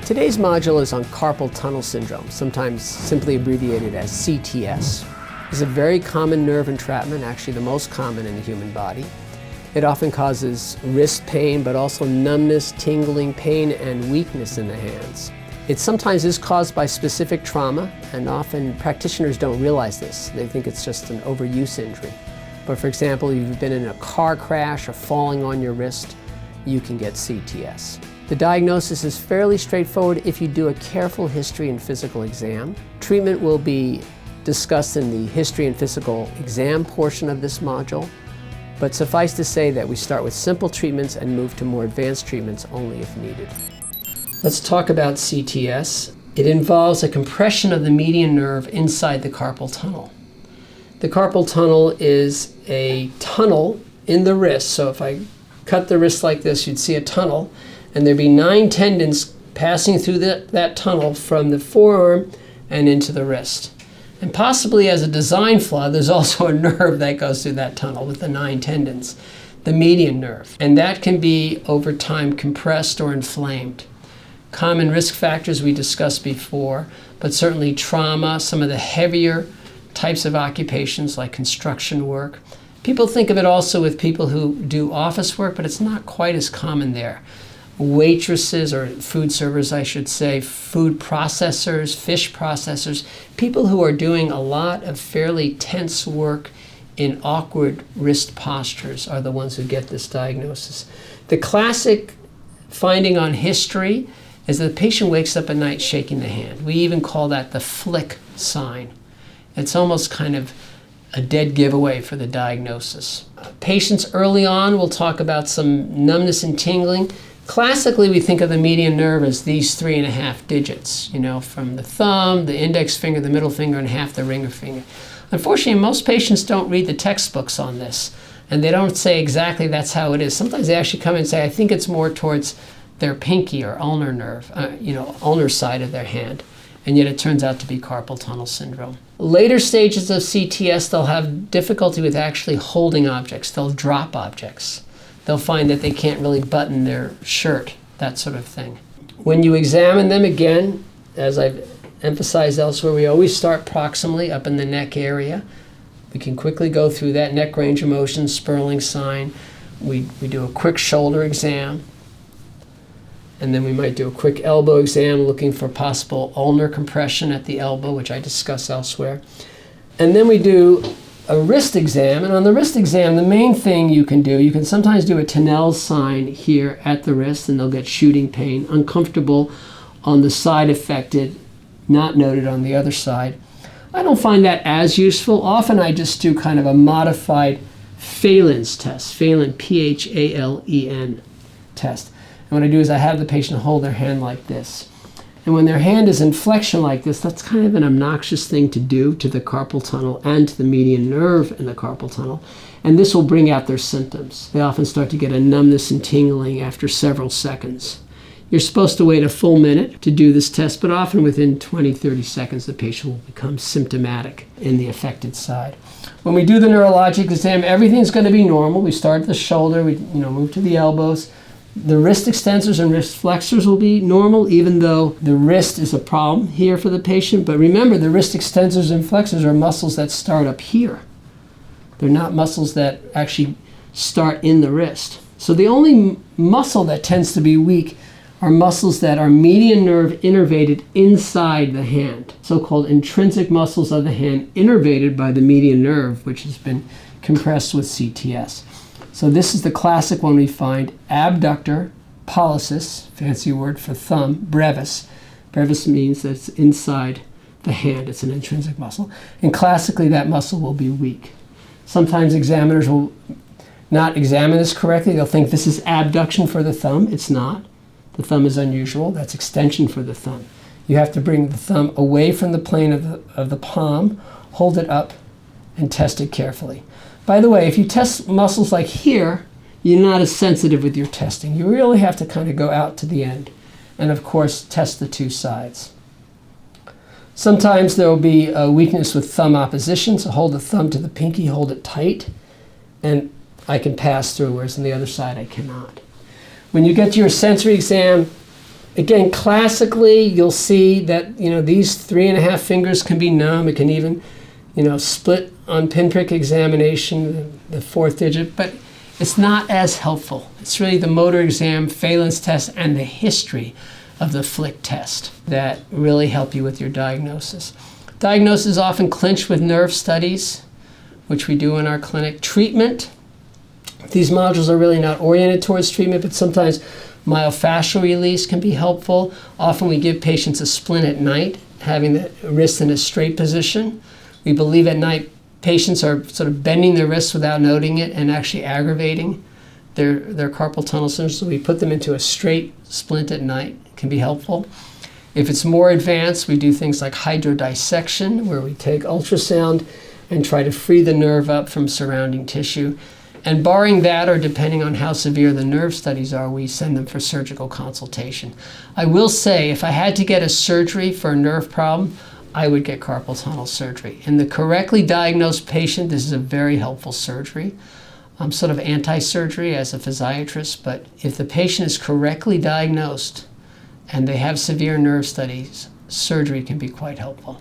Today's module is on carpal tunnel syndrome, sometimes simply abbreviated as CTS. It's a very common nerve entrapment, actually the most common in the human body. It often causes wrist pain, but also numbness, tingling, pain, and weakness in the hands. It sometimes is caused by specific trauma, and often practitioners don't realize this. They think it's just an overuse injury. But for example, if you've been in a car crash or falling on your wrist, you can get CTS. The diagnosis is fairly straightforward if you do a careful history and physical exam. Treatment will be discussed in the history and physical exam portion of this module, but suffice to say that we start with simple treatments and move to more advanced treatments only if needed. Let's talk about CTS. It involves a compression of the median nerve inside the carpal tunnel. The carpal tunnel is a tunnel in the wrist, so if I cut the wrist like this, you'd see a tunnel, and there'd be 9 tendons passing through that tunnel from the forearm and into the wrist. And possibly as a design flaw, there's also a nerve that goes through that tunnel with the 9 tendons, the median nerve. And that can be, over time, compressed or inflamed. Common risk factors we discussed before, but certainly trauma, some of the heavier types of occupations like construction work. People think of it also with people who do office work, but it's not quite as common there. Waitresses, or food servers I should say, food processors, fish processors, people who are doing a lot of fairly tense work in awkward wrist postures are the ones who get this diagnosis. The classic finding on history is that the patient wakes up at night shaking the hand. We even call that the flick sign. It's almost kind of a dead giveaway for the diagnosis. Patients early on will talk about some numbness and tingling. Classically, we think of the median nerve as these 3.5 digits, from the thumb, the index finger, the middle finger, and half the ring finger. Unfortunately, most patients don't read the textbooks on this, and they don't say exactly that's how it is. Sometimes they actually come and say, I think it's more towards their pinky or ulnar nerve, ulnar side of their hand, and yet it turns out to be carpal tunnel syndrome. Later stages of CTS, they'll have difficulty with actually holding objects. They'll drop objects. They'll find that they can't really button their shirt, that sort of thing. When you examine them, again, as I've emphasized elsewhere, we always start proximally up in the neck area. We can quickly go through that neck range of motion, Sperling sign. We do a quick shoulder exam. And then we might do a quick elbow exam looking for possible ulnar compression at the elbow, which I discuss elsewhere. And then we do a wrist exam, and on the wrist exam, the main thing you can sometimes do a Tunnel sign here at the wrist, and they'll get shooting pain, uncomfortable on the side affected, not noted on the other side. I don't find that as useful. Often I just do kind of a modified Phelan's test, Phelan, P-H-A-L-E-N test. And what I do is I have the patient hold their hand like this. And when their hand is in flexion like this, that's kind of an obnoxious thing to do to the carpal tunnel and to the median nerve in the carpal tunnel. And this will bring out their symptoms. They often start to get a numbness and tingling after several seconds. You're supposed to wait a full minute to do this test, but often within 20-30 seconds, the patient will become symptomatic in the affected side. When we do the neurological exam, everything's going to be normal. We start at the shoulder, we move to the elbows. The wrist extensors and wrist flexors will be normal, even though the wrist is a problem here for the patient. But remember, the wrist extensors and flexors are muscles that start up here. They're not muscles that actually start in the wrist. So the only muscle that tends to be weak are muscles that are median nerve innervated inside the hand, so-called intrinsic muscles of the hand innervated by the median nerve, which has been compressed with CTS. So this is the classic one we find, abductor pollicis, fancy word for thumb, brevis. Brevis means that it's inside the hand. It's an intrinsic muscle. And classically, that muscle will be weak. Sometimes examiners will not examine this correctly. They'll think this is abduction for the thumb. It's not. The thumb is unusual. That's extension for the thumb. You have to bring the thumb away from the plane of the palm, hold it up, and test it carefully. By the way, if you test muscles like here, you're not as sensitive with your testing. You really have to kind of go out to the end and, of course, test the 2 sides. Sometimes there will be a weakness with thumb opposition, so hold the thumb to the pinky, hold it tight, and I can pass through, whereas on the other side I cannot. When you get to your sensory exam, Again, classically, you'll see that, these 3.5 fingers can be numb. It can even, split on pinprick examination, the fourth digit, but it's not as helpful. It's really the motor exam, Phelan's test, and the history of the flick test that really help you with your diagnosis. Diagnosis is often clinched with nerve studies, which we do in our clinic. Treatment, these modules are really not oriented towards treatment, but sometimes myofascial release can be helpful. Often we give patients a splint at night, having the wrist in a straight position. We believe at night patients are sort of bending their wrists without noting it and actually aggravating their carpal tunnel syndrome. So we put them into a straight splint at night. It can be helpful. If it's more advanced, we do things like hydrodissection, where we take ultrasound and try to free the nerve up from surrounding tissue. And barring that, or depending on how severe the nerve studies are, we send them for surgical consultation. I will say, if I had to get a surgery for a nerve problem, I would get carpal tunnel surgery. In the correctly diagnosed patient, this is a very helpful surgery. I'm sort of anti-surgery as a physiatrist, but if the patient is correctly diagnosed and they have severe nerve studies, surgery can be quite helpful.